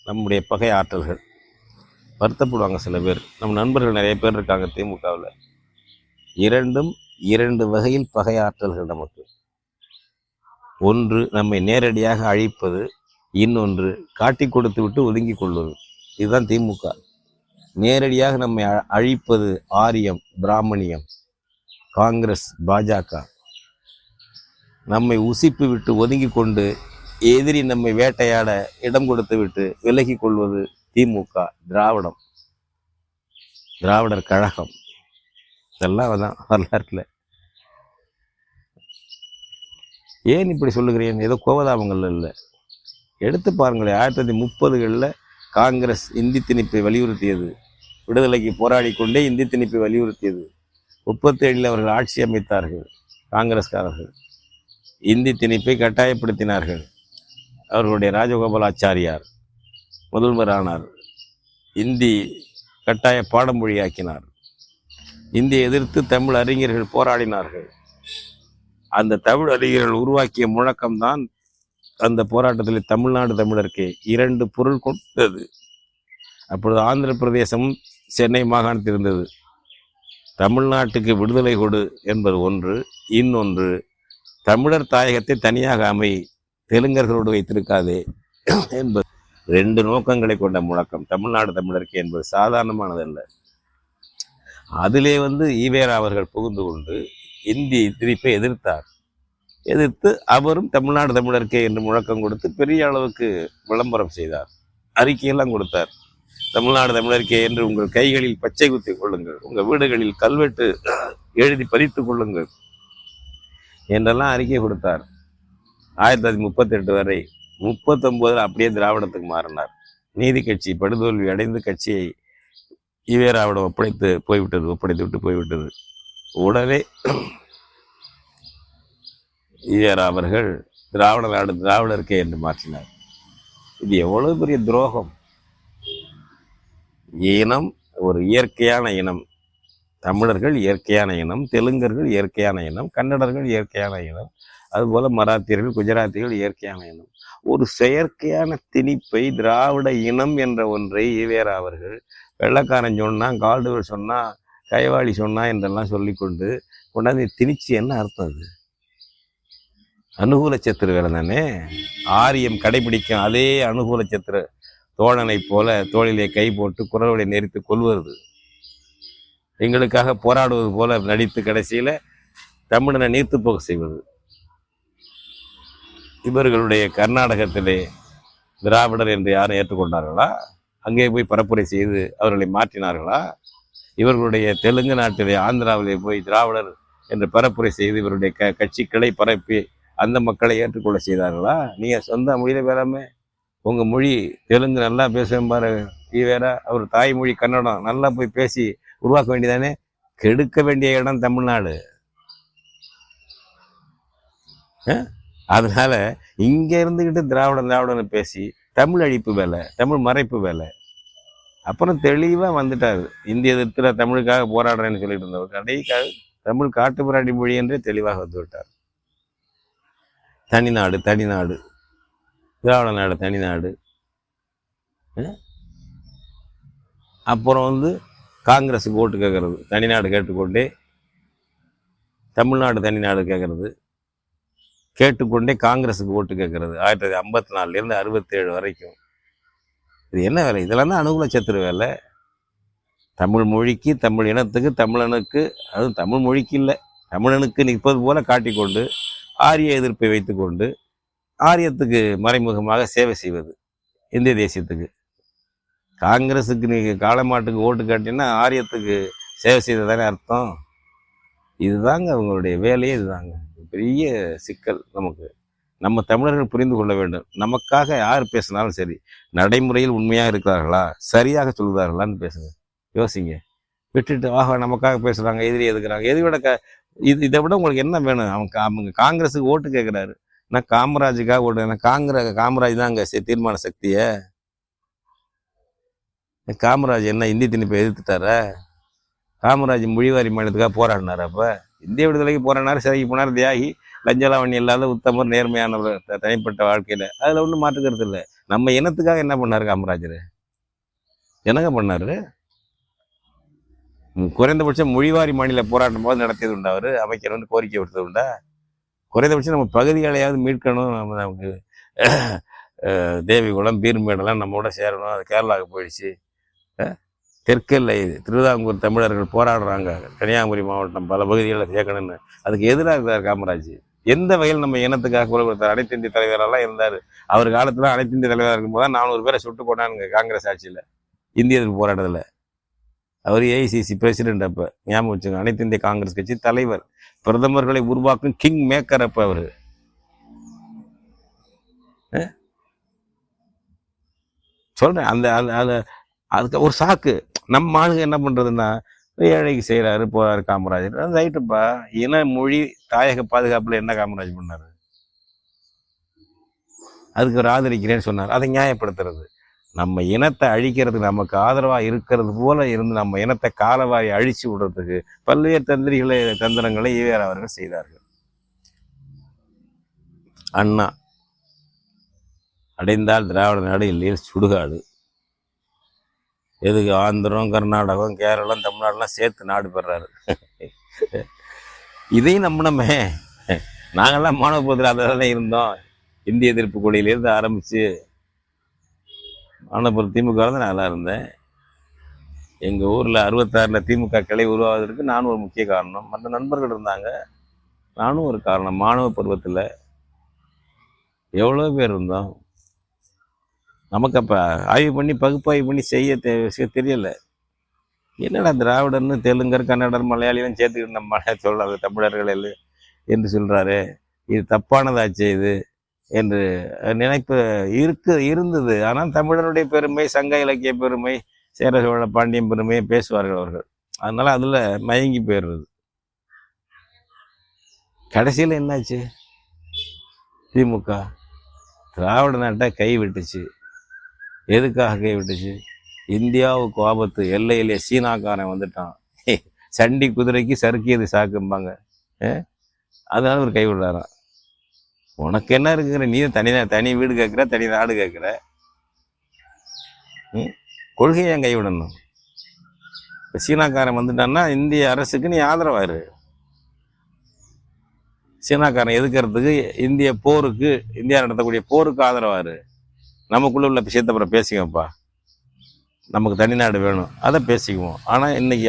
நம்முடைய பகை ஆற்றல்கள். வருத்தப்படுவாங்க சில பேர், நம் நண்பர்கள் நிறைய பேர் இருக்காங்க திமுகவில். இரண்டும் 2 வகையில் பகை ஆற்றல்கள் நமக்கு. ஒன்று நம்மை நேரடியாக அழிப்பது, இன்னொன்று காட்டி கொடுத்து விட்டு ஒதுங்கி கொள்வது. இதுதான் திமுக. நேரடியாக நம்மை அழிப்பது ஆரியம், பிராமணியம், காங்கிரஸ், பாஜக. நம்மை உசிப்பு விட்டு ஒதுங்கி கொண்டு எதிரி நம்மை வேட்டையாட இடம் கொடுத்து விட்டு விலகி கொள்வது திமுக, திராவிடம், திராவிடர் கழகம். இதெல்லாம் தான் வரலாற்றில். ஏன் இப்படி சொல்லுகிறேன்? ஏதோ கோவதாபங்கள் இல்லை, எடுத்து பாருங்களேன். 1930களில் காங்கிரஸ் இந்தி திணிப்பை வலியுறுத்தியது. விடுதலைக்கு போராடி கொண்டே இந்தி திணிப்பை வலியுறுத்தியது. 37 அவர்கள் ஆட்சி அமைத்தார்கள். காங்கிரஸ்காரர்கள் இந்தி திணிப்பை கட்டாயப்படுத்தினார்கள். அவர்களுடைய ராஜகோபாலாச்சாரியார் முதல்வரானார். இந்தி கட்டாய பாடமொழியாக்கினார். இந்தியை எதிர்த்து தமிழ் அறிஞர்கள் போராடினார்கள். அந்த தமிழ் அறிஞர்கள் உருவாக்கிய முழக்கம்தான் அந்த போராட்டத்தில் தமிழ்நாடு தமிழருக்கு 2 பொருள் கொடுத்தது. அப்பொழுது ஆந்திர பிரதேசமும் சென்னை மாகாணத்தில் இருந்தது. தமிழ்நாட்டுக்கு விடுதலை கொடு என்பது ஒன்று, இன்னொன்று தமிழர் தாயகத்தை தனியாக அமை, தெலுங்கர்களோடு வைத்திருக்காதே என்பது 2 நோக்கங்களை கொண்ட முழக்கம் தமிழ்நாடு தமிழருக்கு என்பது சாதாரணமானதல்ல. அதிலே ஈவேரா அவர்கள் புகுந்து கொண்டு இந்தி திணிப்பை எதிர்த்து அவரும் தமிழ்நாடு தமிழருக்கே என்று முழக்கம் கொடுத்து பெரிய அளவுக்கு விளம்பரம் செய்தார். அறிக்கையெல்லாம் கொடுத்தார். தமிழ்நாடு தமிழருக்கே என்று உங்கள் கைகளில் பச்சை குத்திக் கொள்ளுங்கள், உங்கள் வீடுகளில் கல்வெட்டு எழுதி பதித்துக் கொள்ளுங்கள் என்றெல்லாம் அறிக்கை கொடுத்தார். 1938 வரை 39 அப்படியே திராவிடத்துக்கு மாறினார். நீதி கட்சி படுதோல்வி அடைந்து கட்சியை ஈவேராவிடம் ஒப்படைத்து விட்டு போய்விட்டது. உடனே ஈவேரா அவர்கள் திராவிட நாடு திராவிடருக்கே என்று மாற்றினார். இது எவ்வளவு பெரிய துரோகம்! இனம் ஒரு இயற்கையான இனம். தமிழர்கள் இயற்கையான இனம், தெலுங்கர்கள் இயற்கையான இனம், கன்னடர்கள் இயற்கையான இனம், அதுபோல மராத்தியர்கள், குஜராத்திகள் இயற்கையான இனம். ஒரு செயற்கையான திணிப்பை திராவிட இனம் என்ற ஒன்றை ஈவேரா அவர்கள் வெள்ளக்காரன் சொன்னா, கால்டுவெல் சொன்னா, கைவாளி சொன்னா என்றெல்லாம் சொல்லிக்கொண்டு கொண்டாந்து திணிச்சு என்ன அர்த்தம்? அது அனுகூல சத்துரு வேலை தானே. ஆரியம் கடைபிடிக்கும் அதே அனுகூல சத்துரு தோழனை போல தோளிலே கை போட்டு குரலை நெறித்து கொள்வது, எங்களுக்காக போராடுவது போல நடித்து கடைசியில தமிழனை நீர்த்து போக செய்வது. இவர்களுடைய கர்நாடகத்திலே திராவிடர் என்று யாரும் ஏற்றுக்கொண்டார்களா? அங்கே போய் பரப்புரை செய்து அவர்களை மாற்றினார்களா? இவர்களுடைய தெலுங்கு நாட்டிலே ஆந்திராவிலே போய் திராவிடர் என்று பரப்புரை செய்து இவருடைய கட்சி கிளை பரப்பி அந்த மக்களை ஏற்றுக்கொள்ள செய்தார்களா? நீங்க சொந்த மொழியில பேராம உங்க மொழி தெலுங்கு நல்லா பேசுவேன் பாரு ஈவேரா, அவர் தாய்மொழி கன்னடம் நல்லா போய் பேசி உருவாக்க வேண்டியதானே. கெடுக்க வேண்டிய இடம் தமிழ்நாடு. அதனால இங்க இருந்துகிட்டு திராவிடன்னு பேசி தமிழ் அழிப்பு வேலை, தமிழ் மறைப்பு வேலை. அப்புறம் தெளிவா வந்துட்டாரு. இந்திய எதிர்த்துல தமிழுக்காக போராடுறேன்னு சொல்லிட்டு இருந்தவர் கடைக்காக தமிழ் காட்டுப்பிராண்டி மொழி என்றே தெளிவாக வந்து விட்டார். தனிநாடு திராவிட நாடு தனிநாடு. அப்புறம் காங்கிரஸுக்கு ஓட்டு கேட்கறது, தனிநாடு கேட்டுக்கொண்டே தமிழ்நாடு தனிநாடு கேட்டுக்கொண்டே காங்கிரஸுக்கு ஓட்டு கேட்கறது. 1954 67 வரைக்கும். இது என்ன வேலை? இதெல்லாம் தான் அனுகூல சத்துரு வேலை. தமிழ் மொழிக்கு, தமிழ் இனத்துக்கு, தமிழனுக்கு, அதுவும் தமிழ் மொழிக்கு இல்லை தமிழனுக்கு நிற்பது போல காட்டிக்கொண்டு ஆரிய எதிர்ப்பை வைத்துக்கொண்டு ஆரியத்துக்கு மறைமுகமாக சேவை செய்வது. இந்திய தேசியத்துக்கு காங்கிரஸுக்கு நீங்கள் காளமாட்டுக்கு ஓட்டு காட்டினா ஆரியத்துக்கு சேவை செய்ததானே அர்த்தம். இதுதாங்க அவங்களுடைய வேலையே. இதுதாங்க பெரிய சிக்கல். நம்ம தமிழர்கள் புரிந்து கொள்ள வேண்டும். நமக்காக யார் பேசினாலும் சரி, நடைமுறையில் உண்மையாக இருக்கிறார்களா, சரியாக சொல்கிறார்களான்னு பேசுங்க, யோசிங்க. விட்டுட்டு நமக்காக பேசுகிறாங்க, எதிரி எதுக்குறாங்க, எதிரியோட இதை விட உங்களுக்கு என்ன வேணும்? அவங்க காங்கிரஸுக்கு ஓட்டு கேட்குறாரு. நான் காமராஜுக்காக ஓட்டு. காமராஜ் தான் அங்கே தீர்மான சக்தியை. காமராஜ் என்ன இந்தி திணிப்பை எதிர்த்துட்டார? காமராஜ் மொழிவாரி மாநிலத்துக்காக போராடினார். அப்போ இந்திய விடுதலைக்கு போராடினார், சிறைக்கு போனார், தியாகி, லஞ்சலாவணி இல்லாத உத்தமர், நேர்மையானவர் தனிப்பட்ட வாழ்க்கையில். அதில் ஒன்றும் மாற்றுக்கிறது இல்லை. நம்ம இனத்துக்காக என்ன பண்ணார் காமராஜர்? என்னங்க பண்ணாரு? குறைந்தபட்சம் மொழிவாரி மாநில போராட்டம் போது நடத்தியது உண்டா? அவர் அமைச்சர் கோரிக்கை விடுத்தது உண்டா? குறைந்தபட்சம் நம்ம பகுதிகளையாவது மீட்கணும். நமக்கு தேவிகுளம், பீர்மேடெல்லாம் நம்மோட சேரணும். அது கேரளாவுக்கு போயிடுச்சு. தெற்கெல்லை திருவிதாங்கூர் தமிழர்கள் போராடுறாங்க, கன்னியாகுமரி மாவட்டம் பல பகுதிகளில் சேர்க்கணும்னு. அதுக்கு எதிராக இருந்தார் காமராஜ். எந்த வகையில் நம்ம இனத்துக்காக குரல் கொடுத்தார்? அனைத்து இந்திய தலைவரெல்லாம் இருந்தார். அவர் காலத்தில் அனைத்து இந்திய தலைவராக இருக்கும்போது 400 பேரை சுட்டு போட்டானுங்க காங்கிரஸ் ஆட்சியில், இந்திய எதிர்ப்பு போராட்டத்தில். அவர் ஏஐசிசி பிரசிடென்ட். அப்போ ஞாபகம் வச்சுங்க, அனைத்து இந்திய காங்கிரஸ் கட்சி தலைவர், பிரதமர்களை உருவாக்கும் கிங் மேக்கர். அப்போ அவர் சொல்றேன். அந்த அதுக்கு ஒரு சாக்கு. நம்ம ஆளுங்க என்ன பண்றதுன்னா, ஏழைக்கு செய்கிறாரு போகிறாரு காமராஜர். அது ரைட்டுப்பா. இன மொழி தாயக பாதுகாப்பில் என்ன காமராஜ் பண்ணார்? அதுக்கு ஒரு ஆதரிக்கிறேன்னு சொன்னார். அதை நியாயப்படுத்துறது நம்ம இனத்தை அழிக்கிறதுக்கு நமக்கு ஆதரவாக இருக்கிறது போல இருந்து நம்ம இனத்தை காலவாரி அழிச்சு விடுறதுக்கு பல்வேறு தந்திரங்களை ஈவேரா அவர்கள் செய்தார்கள். அண்ணா அடைந்தால் திராவிட நாடு இல்லையே சுடுகாடு. எதுக்கு ஆந்திரம், கர்நாடகம், கேரளம், தமிழ்நாடுலாம் சேர்த்து நாடு பெறாரு. இதையும் நம்பினமே. நாங்கள்லாம் மாணவ பகுதியில் அதில் இருந்தோம். இந்திய எதிர்ப்பு கொடியிலேருந்து ஆரம்பித்து மாணவர் திமுக தான் நல்லா இருந்தேன். எங்கள் ஊரில் 66 திமுக கிளை உருவாவதற்கு நானும் ஒரு முக்கிய காரணம். மற்ற நண்பர்கள் இருந்தாங்க, நானும் ஒரு காரணம். மாணவ பருவத்தில் எவ்வளோ பேர் இருந்தோம். நமக்கு அப்போ ஆய்வு பண்ணி பகுப்பாய்வு பண்ணி செய்ய தெரியலை. என்னடா திராவிடர்னு தெலுங்கர், கன்னடர், மலையாளிலாம் சேர்த்துக்கிட்டு நம்ம சொல்கிறாரு தமிழர்கள் என்று சொல்கிறாரு. இது தப்பானதாச்சு இது என்று நினைப்பு இருந்தது. ஆனால் தமிழருடைய பெருமை, சங்க இலக்கிய பெருமை, சேர சோழ பாண்டியன் பெருமையை பேசுவார்கள் அவர்கள். அதனால அதில் மயங்கி போயிடுறது. கடைசியில் என்னாச்சு? திமுக திராவிட நாட்டை கைவிட்டுச்சு. எதுக்காக கைவிட்டுச்சு? இந்தியாவுக்கு ஆபத்து, எல்லையிலே சீனாக்காரன் வந்துட்டான், சண்டி குதிரைக்கு சறுக்கியது சாக்கும்பாங்க. அதனால ஒரு கைவிடுறாராம். உனக்கு என்ன இருக்குங்கிற? நீ தனி வீடு கேட்குற, தனி நாடு கேட்குற. கொள்கையை என் கைவிடணும். இப்போ சீனாக்காரன் வந்துட்டான்னா இந்திய அரசுக்கு நீ ஆதரவாரு. சீனாக்காரன் எதுக்கிறதுக்கு, இந்திய போருக்கு, இந்தியா நடத்தக்கூடிய போருக்கு ஆதரவாரு. நமக்குள்ள உள்ள விஷயத்தை அப்புறம் பேசிக்கப்பா. நமக்கு தனிநாடு வேணும், அதை பேசிக்குவோம். ஆனால் இன்னைக்கு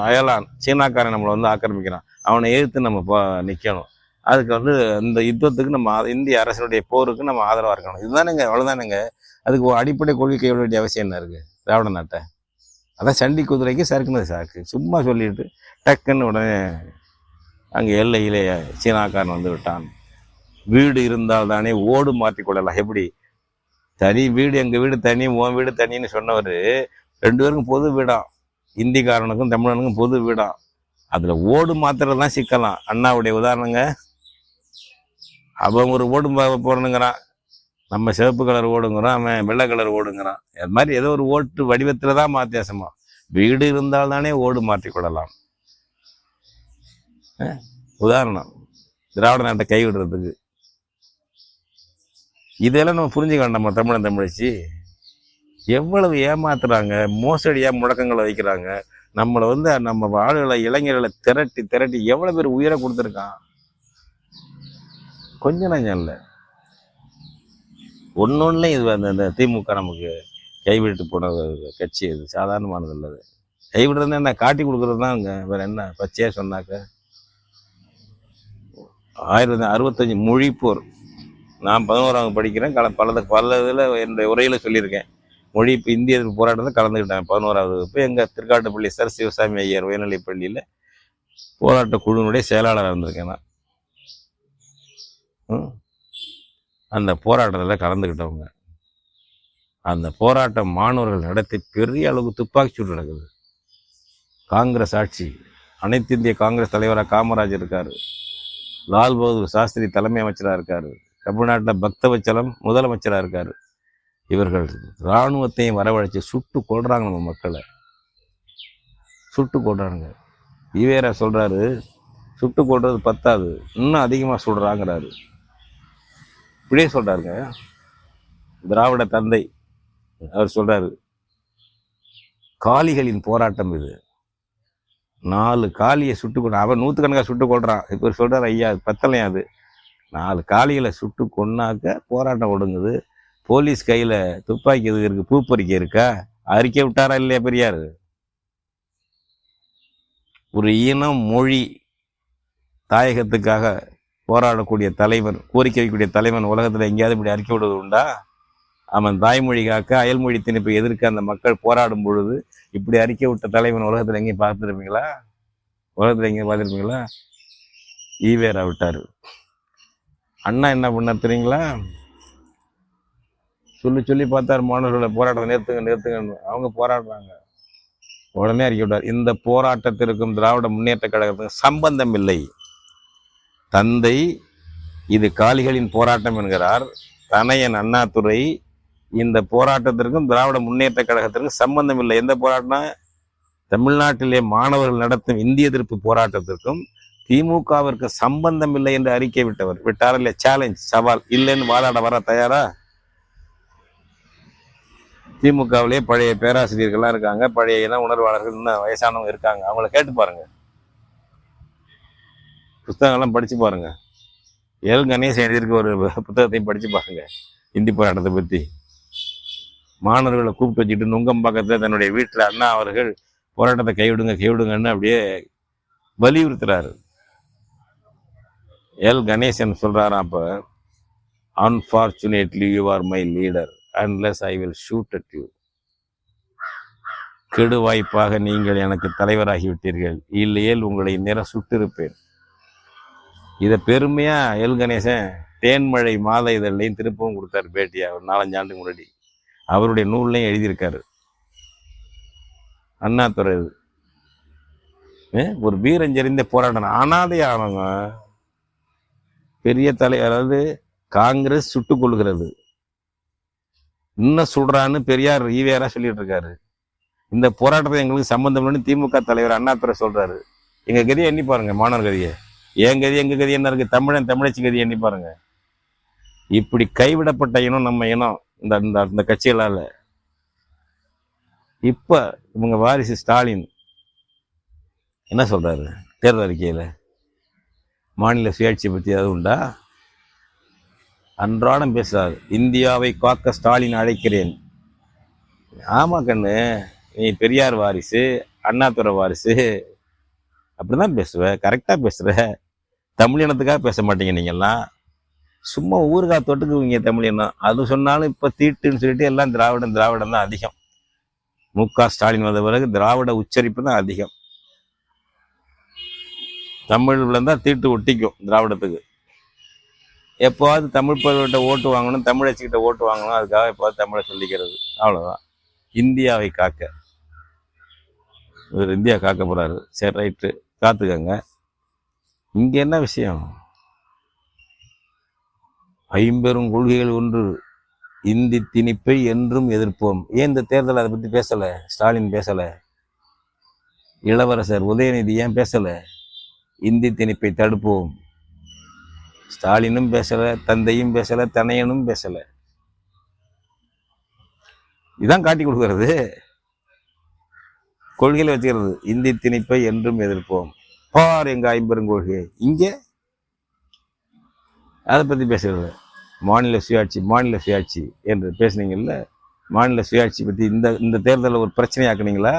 அயலான் சீனாக்காரன் நம்மளை வந்து ஆக்கிரமிக்கிறான். அவனை எதிர்த்து நம்ம நிற்கணும். அதுக்கு வந்து இந்த யுத்தத்துக்கு நம்ம இந்திய அரசினுடைய போருக்கு நம்ம ஆதரவாக இருக்கணும். இதுதானுங்க, அவ்வளோதானுங்க. அதுக்கு அடிப்படை கொள்கை கைவிட வேண்டிய அவசியம் என்ன இருக்குது? திராவிட நாட்டை அதான் சண்டி குதிரைக்கு சறுக்குனது சாக்கு. சும்மா சொல்லிட்டு டக்குன்னு உடனே அங்கே எல்லையிலே சீனாக்காரன் வந்து விட்டான். வீடு இருந்தால் தானே ஓடு மாற்றி கொள்ளலாம். எப்படி? தனி வீடு, எங்கள் வீடு தனி, உன் வீடு தனின்னு சொன்னவர் 2 பேருக்கும் பொது வீடாம். இந்திக்காரனுக்கும் தமிழனுக்கும் பொது வீடாம். அதில் ஓடு மாத்திரம் தான் சிக்கலாம். அண்ணாவுடைய உதாரணங்க. அவன் ஒரு ஓடு போடணுங்கிறான், நம்ம சிவப்பு கலர் ஓடுங்கிறான், அவன் வெள்ளை கலர் ஓடுங்கிறான். அது மாதிரி ஏதோ ஒரு ஓட்டு வடிவத்தில் தான் மாத்தியாசமா. வீடு இருந்தால் தானே ஓடு மாற்றிக்கொள்ளலாம். உதாரணம் திராவிட நாட்டை கைவிடுறதுக்கு. இதெல்லாம் நம்ம புரிஞ்சுக்க வேண்டாம். நம்ம தமிழன் தமிழச்சி எவ்வளவு ஏமாத்துறாங்க, மோசடியாக முழக்கங்களை வைக்கிறாங்க. நம்மளை வந்து நம்ம ஆளுகளை, இளைஞர்களை திரட்டி எவ்வளோ பேர் உயிரை கொடுத்துருக்கான். கொஞ்சம் நஞ்சம் இல்லை. ஒன்னொன்னுலையும் இது அந்த திமுக நமக்கு கைவிட்டு போன கட்சி. அது சாதாரணமானது இல்லை. கைவிடுறது என்ன, காட்டி கொடுக்குறது தான். அங்கே வேற என்ன பச்சையாக சொன்னாக்க 1965 மொழிப்போர். நான் 11ஆவது படிக்கிறேன். பல இதில் என்னுடைய உரையில் சொல்லியிருக்கேன். மொழி இப்போ இந்திய போராட்டத்தில் கலந்துக்கிட்டேன் 11ஆவது வகுப்பு. எங்கள் திருக்காட்டுப்பள்ளி சார் சிவசாமி ஐயர் உயர்நிலைப் பள்ளியில் போராட்ட குழுவினுடைய செயலாளராக இருந்திருக்கேன் நான். அந்த போராட்டத்தில் கலந்துக்கிட்டவங்க. அந்த போராட்டம் மாணவர்கள் நடத்தி பெரிய அளவுக்கு துப்பாக்கிச்சூடு நடக்குது. காங்கிரஸ் ஆட்சி. அனைத்து இந்திய காங்கிரஸ் தலைவராக காமராஜர் இருக்கார். லால் பகதூர் சாஸ்திரி தலைமை அமைச்சராக இருக்கார். தமிழ்நாட்டில் பக்தவச்சலம் முதலமைச்சராக இருக்கார். இவர்கள் இராணுவத்தையும் வரவழைச்சு சுட்டு கொள்றாங்க. நம்ம மக்களை சுட்டு கொள்றாங்க. ஈவேரா சொல்றாரு, சுட்டு கொள்றது பத்தாது, இன்னும் அதிகமாக சுடுறாங்கிறாரு. இப்படியே சொல்றாருங்க திராவிட தந்தை. அவர் சொல்றாரு, காளிகளின் போராட்டம் இது. 4 காளியை சுட்டு கொண்டு, அவன் 100கணக்காக சுட்டு கொள்றான். இப்போ சொல்றாரு, ஐயா பத்தலையா அது? 4 காளிகளை சுட்டு கொன்னாக்க போராட்டம் ஒடுங்குது. போலீஸ் கையில் துப்பாக்கி எதுக்கு இருக்கு? பூப்பறிக்கை இருக்கா? அறிக்கை விட்டாரா இல்லையா பெரியார்? ஒரு இனம், மொழி, தாயகத்துக்காக போராடக்கூடிய தலைவன், கோரிக்கை வைக்கக்கூடிய தலைவன் உலகத்தில் எங்கேயாவது இப்படி அறிக்கை விடுவது உண்டா? அவன் தாய்மொழி காக்க, அயல்மொழி திணிப்பை எதிர்க்க அந்த மக்கள் போராடும் பொழுது இப்படி அறிக்கை விட்ட தலைவன் உலகத்தில் எங்கேயும் பார்த்துருப்பீங்களா? உலகத்தில் எங்கேயும் பார்த்துருப்பீங்களா? ஈவேரா விட்டார். அண்ணா என்ன பண்ணார் தெரியுங்களா? சொல்லி பார்த்தார், மாணவர்களை போராட்டத்தை நிறுத்துங்க. அவங்க போராடுறாங்க. உடனே அறிக்கை விட்டார், இந்த போராட்டத்திற்கும் திராவிட முன்னேற்ற கழகத்துக்கும் சம்பந்தம் இல்லை. தந்தை இது காளிகளின் போராட்டம் என்கிறார். தனையன் அண்ணாதுரை இந்த போராட்டத்திற்கும் திராவிட முன்னேற்ற கழகத்திற்கும் சம்பந்தம் இல்லை. எந்த போராட்டம்? தமிழ்நாட்டிலே மாணவர்கள் நடத்தும் இந்திய எதிர்ப்பு போராட்டத்திற்கும் திமுகவிற்கு சம்பந்தம் இல்லை என்று அறிக்கை விட்டார் இல்லையா? சேலஞ்ச், சவால். இல்லைன்னு வாதாட வர தயாரா? திமுகவிலே பழைய பேராசிரியர்கள்லாம் இருக்காங்க, பழைய இன உணர்வாளர்கள், இன்னும் வயசானவங்க இருக்காங்க. அவங்கள கேட்டு பாருங்க, புத்தகங்கள்லாம் படிச்சு பாருங்க. எல் கணேசன் எழுதியிருக்க ஒரு புத்தகத்தையும் படிச்சு பாருங்க, இந்தி போராட்டத்தை பற்றி. மாணவர்களை கூப்பிட்டு வச்சுட்டு நுங்கம்பாக்கத்தில் தன்னுடைய வீட்டில் அண்ணா அவர்கள் போராட்டத்தை கைவிடுங்கன்னு அப்படியே வலியுறுத்துறாரு. எல் கணேசன் சொல்றாராம், அப்ப unfortunately you are my leader unless I will shoot at you. கெடு வாய்ப்பாக நீங்கள் எனக்கு தலைவராகிவிட்டீர்கள், இல்லையேல் உங்களை நேரம் சுட்டிருப்பேன். இதை பெருமையா எல் கணேசன் தேன்மழை மாத இதழையும் திருப்பவும் கொடுத்தாரு பேட்டியா, ஒரு 4-5 ஆண்டுக்கு முன்னாடி. அவருடைய நூல்லையும் எழுதியிருக்காரு. அண்ணாதுரை ஒரு வீரஞ்செறிந்த போராட்டம். அனாதையானவங்க பெரிய அதாவது காங்கிரஸ் சுட்டுக் கொள்கிறது, இன்னும் சுடுறான்னு பெரியார் ஈவேரா சொல்லிட்டு இருக்காரு. இந்த போராட்டத்தை எங்களுக்கு சம்பந்தம் இல்லைன்னு திமுக தலைவர் அண்ணாதுரை சொல்றாரு. எங்க கதியை எண்ணி பாருங்க, மாணவர் கதியை. என் கதி எங்க கதி என்ன இருக்கு? தமிழச்சி கதியை எண்ணி பாருங்க. இப்படி கைவிடப்பட்ட இனம் நம்ம இனம் இந்த கட்சிகளால. இப்ப இவங்க வாரிசு ஸ்டாலின் என்ன சொல்றாரு தேர்தல் அறிக்கையில? மாநில சுயாட்சி பத்தி அது உண்டா? அன்றாடம் பேசுறாரு, இந்தியாவை காக்க ஸ்டாலின் அழைக்கிறேன். ஆமா கண்ணு, நீ பெரியார் வாரிசு, அண்ணாதுரை வாரிசு, அப்படிதான் பேசுவ, கரெக்டா பேசுற. தமிழினத்துக்காக பேச மாட்டீங்க நீங்கெல்லாம். சும்மா ஊருகா தொட்டுக்குவீங்க தமிழினம். அது சொன்னாலும் இப்ப தீட்டுன்னு சொல்லிட்டு எல்லாம் திராவிடம் தான் அதிகம். மு.க. ஸ்டாலின் வந்த பிறகு திராவிட உச்சரிப்பு தான் அதிகம். தமிழ்ல தான் தீட்டு ஒட்டிக்கும் திராவிடத்துக்கு. எப்போவாது தமிழ் பருவட்ட ஓட்டு வாங்கணும், தமிழச்சிக்கிட்ட ஓட்டு வாங்கணும், அதுக்காக எப்போவாது தமிழை சொல்லிக்கிறது, அவ்வளவுதான். இந்தியாவை காக்க இவர் இந்தியா காக்க போறாரு. சரி, ரைட்டு, காத்துக்கங்க. இங்க என்ன விஷயம்? 50 கொள்கைகள் ஒன்று, இந்தி திணிப்பை என்றும் எதிர்ப்போம். ஏன் இந்த தேர்தல் அதை பத்தி பேசல? ஸ்டாலின் பேசல, இளவரசர் உதயநிதி ஏன் பேசல? இந்தி திணிப்பை தடுப்போம். ஸ்டாலினும் பேசல, தந்தையும் பேசல, தனையனும் பேசல. இதான் காட்டி கொடுக்கறது, கொள்கையில வச்சுக்கிறது. இந்தி திணிப்பை என்றும் எதிர்ப்போம். பார் எங்க 50 கொள்கை. இங்க அதை பத்தி பேசுறது. மாநில சுயாட்சி என்று பேசுனீங்கல்ல, மாநில சுயாட்சி பத்தி இந்த தேர்தலில் ஒரு பிரச்சனையாக்குனீங்களா?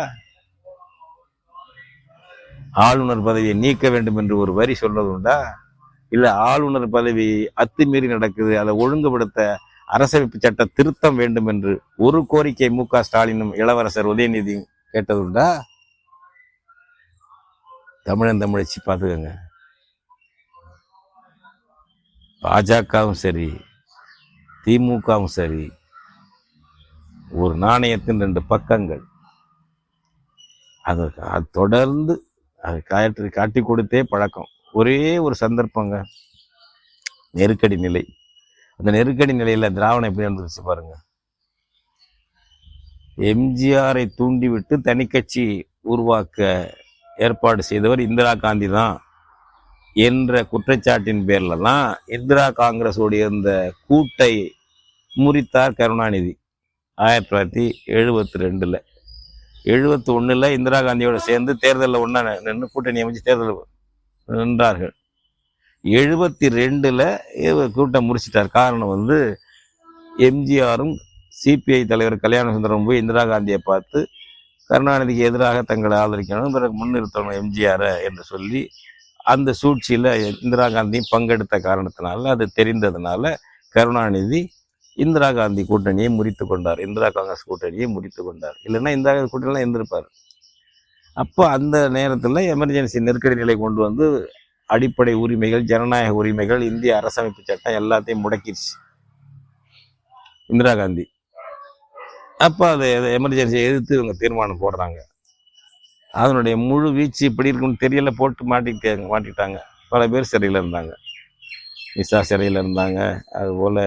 ஆளுநர் பதவியை நீக்க வேண்டும் என்று ஒரு வரி சொல்றது உண்டா? இல்ல ஆளுநர் பதவி அத்துமீறி நடக்குது, அதை ஒழுங்குபடுத்த அரசமைப்பு சட்ட திருத்தம் வேண்டும் என்று ஒரு கோரிக்கை மு.க. ஸ்டாலினும் இளவரசர் உதயநிதியும் கேட்டது உண்டா? தமிழச்சி பார்த்துக்கங்க. பாஜகவும் சரி, திமுகவும் சரி, ஒரு நாணயத்தின் 2 பக்கங்கள். அது தொடர்ந்து அது காட்டி கொடுத்தே பழக்கம். ஒரே ஒரு சந்தர்ப்பங்க, நெருக்கடி நிலை. அந்த நெருக்கடி நிலையில திராவிடம் எப்படி இருந்துச்சு பாருங்க. எம்ஜிஆரை தூண்டிவிட்டு தனி கட்சி உருவாக்க ஏற்பாடு செய்தவர் இந்திரா காந்தி தான் என்ற குற்றச்சாட்டின் பேர்ல தான் இந்திரா காங்கிரஸோடைய இந்த கூட்டை முறித்தார் கருணாநிதி 1972. 71 இந்திரா காந்தியோட சேர்ந்து தேர்தலில் ஒன்னா நின்று கூட்டணி அமைச்சு தேர்தல் நின்றார்கள். 72 கூட்டம் முடிச்சிட்டார். காரணம் எம்ஜிஆரும் சிபிஐ தலைவர் கல்யாண சுந்தரம் போய் இந்திரா காந்தியை பார்த்து கருணாநிதிக்கு எதிராக தங்களை ஆதரிக்கணும், பிறகு முன்னிறுத்தணும் எம்ஜிஆரை என்று சொல்லி அந்த சூழ்ச்சியில இந்திரா காந்தியும் பங்கெடுத்த காரணத்தினால, அது தெரிந்ததுனால கருணாநிதி இந்திரா காந்தி கூட்டணியை முறித்து கொண்டார், இந்திரா காங்கிரஸ் கூட்டணியை முறித்து கொண்டார். இல்லைன்னா இந்திரா காந்தி கூட்டணியெல்லாம் இருந்திருப்பார். அப்போ அந்த நேரத்தில் எமர்ஜென்சி நெருக்கடி நிலை கொண்டு வந்து அடிப்படை உரிமைகள், ஜனநாயக உரிமைகள், இந்திய அரசமைப்பு சட்டம் எல்லாத்தையும் முடக்கிடுச்சு இந்திரா காந்தி. அப்போ அதை எமர்ஜென்சியை எதிர்த்து இவங்க தீர்மானம் போடுறாங்க. அதனுடைய முழு வீச்சு இப்படி இருக்குன்னு தெரியல, போட்டு மாட்டிக்கிட்டாங்க. பல பேர் சிறையில் இருந்தாங்க. விசா சிறையில் இருந்தாங்க, அதுபோல்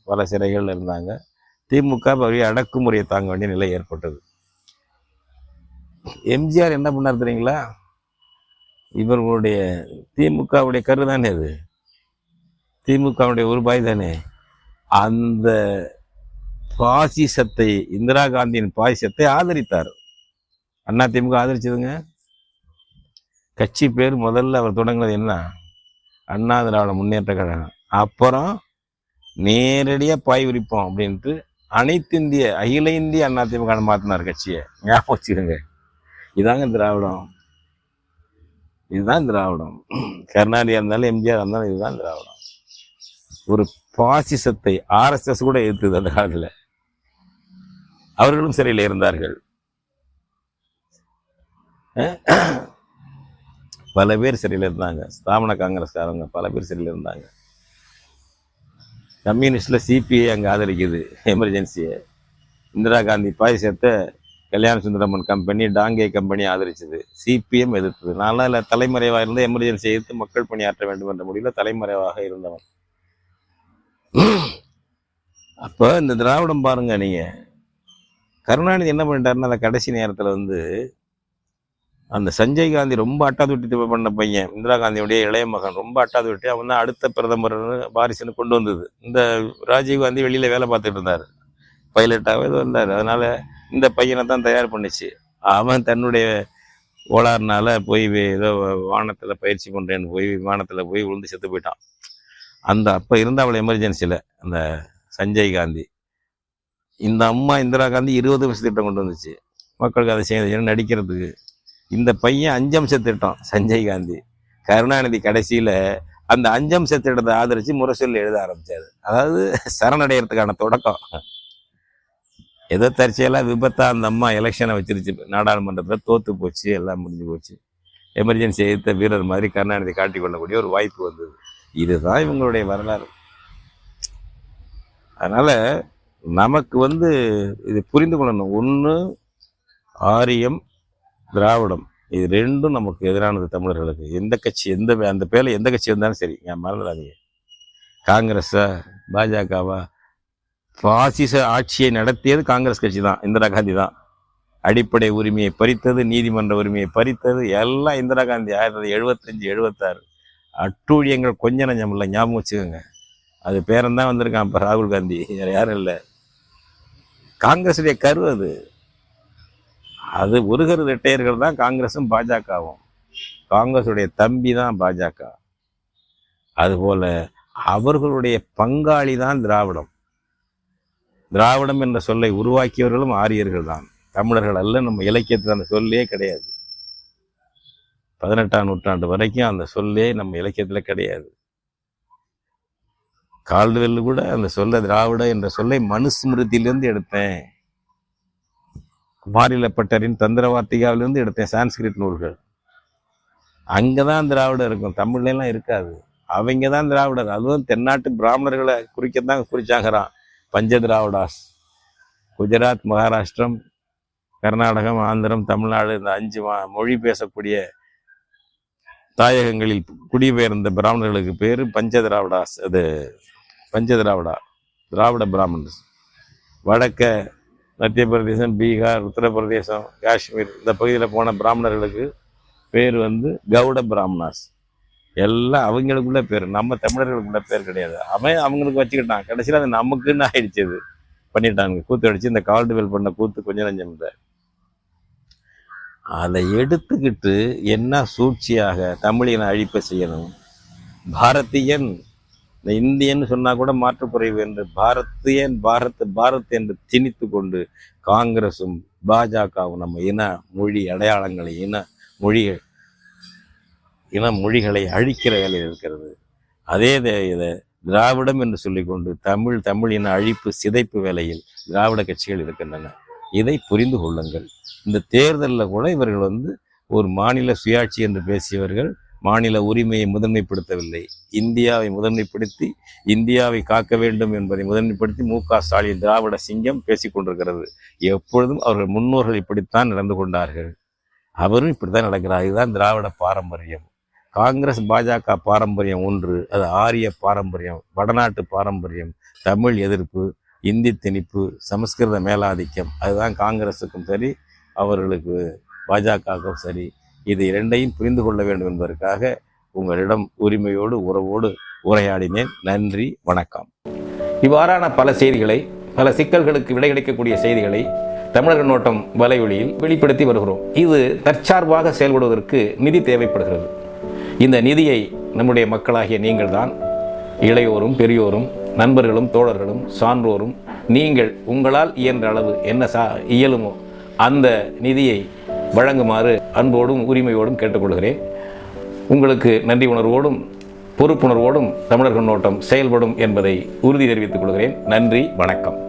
பல சிறைகளில் இருந்தாங்க. திமுக வழி அடக்குமுறையை தாங்க வேண்டிய நிலை ஏற்பட்டது. எம்ஜிஆர் என்ன பண்ணார் தெரியுங்களா? இவர்களுடைய திமுகவுடைய கரு தானே அது, திமுகவுடைய ஒரு பாய் தானே. அந்த பாசிசத்தை, இந்திரா காந்தியின் பாசிசத்தை ஆதரித்தார். அண்ணா திமுக ஆதரிச்சதுங்க. கட்சி பேர் முதல்ல அவர் தொடங்கினது என்ன? அண்ணா திராவிட முன்னேற்ற கழகம். அப்புறம் நேரடியாக பாய் விரிப்போம் அப்படின்ட்டு அனைத்து இந்திய, அகில இந்திய அண்ணா திமுக மாற்றினார் கட்சியை. ஞாபகம் வச்சுக்கோங்க. இதாங்க திராவிடம், இதுதான் திராவிடம். கருணாநிதியாக இருந்தாலும் எம்ஜிஆர் இருந்தாலும் இதுதான் திராவிடம். ஒரு பாசிசத்தை ஆர்எஸ்எஸ் கூட எதிர்த்தது அந்த காலத்தில். அவர்களும் சிறையில் இருந்தார்கள். பல பேர் சிறையில் இருந்தாங்க. ஸ்தாபன காங்கிரஸ்காரங்க பல பேர் சிறையில் இருந்தாங்க. கம்யூனிஸ்ட்ல சிபிஐ அங்கே ஆதரிக்குது எமர்ஜென்சியை. இந்திரா காந்தி பாயசத்தை கல்யாண சுந்தரமன் கம்பெனி, டாங்கே கம்பெனி ஆதரிச்சது. சிபிஎம் எதிர்த்தது. நான்லாம் இல்லை, தலைமறைவாக இருந்து எமர்ஜென்சி எதிர்த்து மக்கள் பணியாற்ற வேண்டும் என்ற முடிவில் தலைமறைவாக இருந்தவன். அப்போ இந்த திராவிடம் பாருங்க, நீங்க கருணாநிதி என்ன பண்ணிட்டாருன்னா, அந்த கடைசி நேரத்தில் வந்து அந்த சஞ்சய் காந்தி ரொம்ப அட்டாதுட்டி பண்ண பையன், இந்திரா காந்தியுடைய இளைய மகன், ரொம்ப அட்டாதுட்டி. அவன் தான் அடுத்த பிரதமர் வாரிசுன்னு கொண்டு வந்தது. இந்த ராஜீவ் காந்தி வெளியில வேலை பார்த்துட்டு இருந்தார், பைலட்டாகவே இது வந்தார். அதனால இந்த பையனை தான் தயார் பண்ணிச்சு. அவன் தன்னுடைய ஓலாறுனால போய் ஏதோ வானத்தில் பயிற்சி பண்ணுறேன்னு போய் விமானத்தில் போய் விழுந்து செத்து போயிட்டான். அந்த அப்போ இருந்த அவளை எமர்ஜென்சியில் அந்த சஞ்சய் காந்தி. இந்த அம்மா இந்திரா காந்தி 20 வருஷ திட்டம் கொண்டு வந்துச்சு மக்களுக்கு அதை செய்ய நடிக்கிறதுக்கு. இந்த பையன் 5 அம்ச திட்டம் சஞ்சய் காந்தி. கருணாநிதி கடைசியில் அந்த 5 அம்ச திட்டத்தை ஆதரித்து முரசொலி எழுத ஆரம்பித்தார். அதாவது சரணடைகிறதுக்கான தொடக்கம். ஏதோ தற்செயலாக விபத்தா அந்த அம்மா எலெக்ஷனை வச்சிருச்சு, நாடாளுமன்றத்தில் தோற்று போச்சு, எல்லாம் முடிஞ்சு போச்சு. எமர்ஜென்சி எதிர்த்த வீரர் மாதிரி கருணாநிதி காட்டிக்கொள்ளக்கூடிய ஒரு வாய்ப்பு வந்தது. இதுதான் இவங்களுடைய வரலாறு. அதனால நமக்கு வந்து இது புரிந்து கொள்ளணும். ஒன்று ஆரியம், திராவிடம், இது ரெண்டும் நமக்கு எதிரானது தமிழர்களுக்கு. எந்த கட்சி, அந்த பேரில் எந்த கட்சி வந்தாலும் சரி, என் மறந்துடாதீங்க. காங்கிரஸா பாஜகவா, பாசிச ஆட்சியை நடத்தியது காங்கிரஸ் கட்சி தான், இந்திரா காந்தி தான். அடிப்படை உரிமையை பறித்தது, நீதிமன்ற உரிமையை பறித்தது எல்லாம் இந்திரா காந்தி. 1975 76 அட்டூழியங்கள் கொஞ்சம் நஞ்சம் இல்லை, ஞாபகம் வச்சுக்கோங்க. அது பேரன் வந்திருக்கான் இப்போ ராகுல் காந்தி, வேற யாரும் இல்லை. காங்கிரஸுடைய கரு அது. அது ஒரு கரு ரெட்டையர்கள் தான் காங்கிரஸும் பாஜகவும். காங்கிரஸுடைய தம்பி தான் பாஜக. அதுபோல அவர்களுடைய பங்காளி தான் திராவிடம். திராவிடம் என்ற சொல்லை உருவாக்கியவர்களும் ஆரியர்கள் தான், தமிழர்கள் அல்ல. நம்ம இலக்கியத்தில் அந்த சொல்லே கிடையாது. 18ஆம் நூற்றாண்டு வரைக்கும் அந்த சொல்லே நம்ம இலக்கியத்தில் கிடையாது. கால்டுவெல் கூட அந்த சொல்ல, திராவிட என்ற சொல்லை மனுஸ்மிருதியிலிருந்து எடுத்தேன், குமாரிலப்பட்டரின் தந்திரவார்த்திகாவிலிருந்து எடுத்தேன், சான்ஸ்கிரிட் நூல்கள். அங்கதான் திராவிடம் இருக்கும், தமிழ்லாம் இருக்காது. அவங்க தான் திராவிடர். அதுவும் தென்னாட்டு பிராமணர்களை குறிக்கத்தான் குறிச்சாங்கிறான் பஞ்ச திராவிடாஸ். குஜராத், மகாராஷ்டிரம், கர்நாடகம், ஆந்திரம், தமிழ்நாடு, இந்த 5 மொழி பேசக்கூடிய தாயகங்களில் குடிபெயர்ந்த பிராமணர்களுக்கு பேர் பஞ்ச திராவிடாஸ். அது பஞ்ச திராவிடா, திராவிட பிராமணர்ஸ். வடக்க மத்திய பிரதேசம், பீகார், உத்தரப்பிரதேசம், காஷ்மீர் இந்த பகுதியில் போன பிராமணர்களுக்கு பேர் வந்து கவுட பிராமணாஸ். எல்லாம் அவங்களுக்குள்ள பேர், நம்ம தமிழர்களுக்குள்ள பேர் கிடையாது. அவங்களுக்கு வச்சுக்கிட்டான். கடைசியில் அது நமக்குன்னு ஆயிடுச்சு. அது பண்ணிட்டாங்க, கூத்து அடிச்சு. இந்த கால்டுவெல் பண்ண கூத்து கொஞ்சம் நஞ்சம் இல்லை. அதை எடுத்துக்கிட்டு என்ன சூழ்ச்சியாக தமிழினை அழிப்பை செய்யணும். பாரதியன், இந்த இந்தியன்னு சொன்னா கூட மாற்றுக்குறைவு என்று பாரதியன், பாரத் என்று திணித்து கொண்டு காங்கிரஸும் பாஜகவும் நம்ம இன மொழி அடையாளங்களை, இன மொழிகளை அழிக்கிற வேலையில் இருக்கிறது. அதே இதை திராவிடம் என்று சொல்லிக்கொண்டு தமிழ் இன அழிப்பு, சிதைப்பு வேலையில் திராவிட கட்சிகள் இருக்கின்றன. இதை புரிந்து கொள்ளுங்கள். இந்த தேர்தலில் கூட இவர்கள் வந்து ஒரு மாநில சுயாட்சி என்று பேசியவர்கள் மாநில உரிமையை முதன்மைப்படுத்தவில்லை. இந்தியாவை முதன்மைப்படுத்தி, இந்தியாவை காக்க வேண்டும் என்பதை முதன்மைப்படுத்தி மு.க. ஸ்டாலின் திராவிட சிங்கம் பேசிக்கொண்டிருக்கிறது. எப்பொழுதும் அவர்கள் முன்னோர்கள் இப்படித்தான் நடந்து கொண்டார்கள். அவரும் இப்படி தான் நடக்கிறார். இதுதான் திராவிட பாரம்பரியம். காங்கிரஸ் பாஜக பாரம்பரியம் ஒன்று, அது ஆரிய பாரம்பரியம், வடநாட்டு பாரம்பரியம், தமிழ் எதிர்ப்பு, இந்தி திணிப்பு, சமஸ்கிருத மேலாதிக்கம். அதுதான் காங்கிரஸுக்கும் சரி, அவர்களுக்கு பாஜகவுக்கும் சரி. இது இரண்டையும் புரிந்து கொள்ள வேண்டும் என்பதற்காக உங்களிடம் உரிமையோடு உறவோடு உரையாடினேன். நன்றி, வணக்கம். இவ்வாறான பல செய்திகளை, பல சிக்கல்களுக்கு விடை கிடைக்கக்கூடிய செய்திகளை தமிழர் நோட்டம் வலையொலியில் வெளிப்படுத்தி வருகிறோம். இது தற்சார்பாக செயல்படுவதற்கு நிதி தேவைப்படுகிறது. இந்த நிதியை நம்முடைய மக்களாகிய நீங்கள் தான், இளையோரும் பெரியோரும் நண்பர்களும் தோழர்களும் சான்றோரும், நீங்கள் உங்களால் இயன்ற அளவு என்ன இயலுமோ அந்த நிதியை வழங்குமாறு அன்போடும் உரிமையோடும் கேட்டுக்கொள்கிறேன். உங்களுக்கு நன்றி உணர்வோடும் பொறுப்புணர்வோடும் தமிழர் கண்ணோட்டம் செயல்படும் என்பதை உறுதி தெரிவித்துக் கொள்கிறேன். நன்றி, வணக்கம்.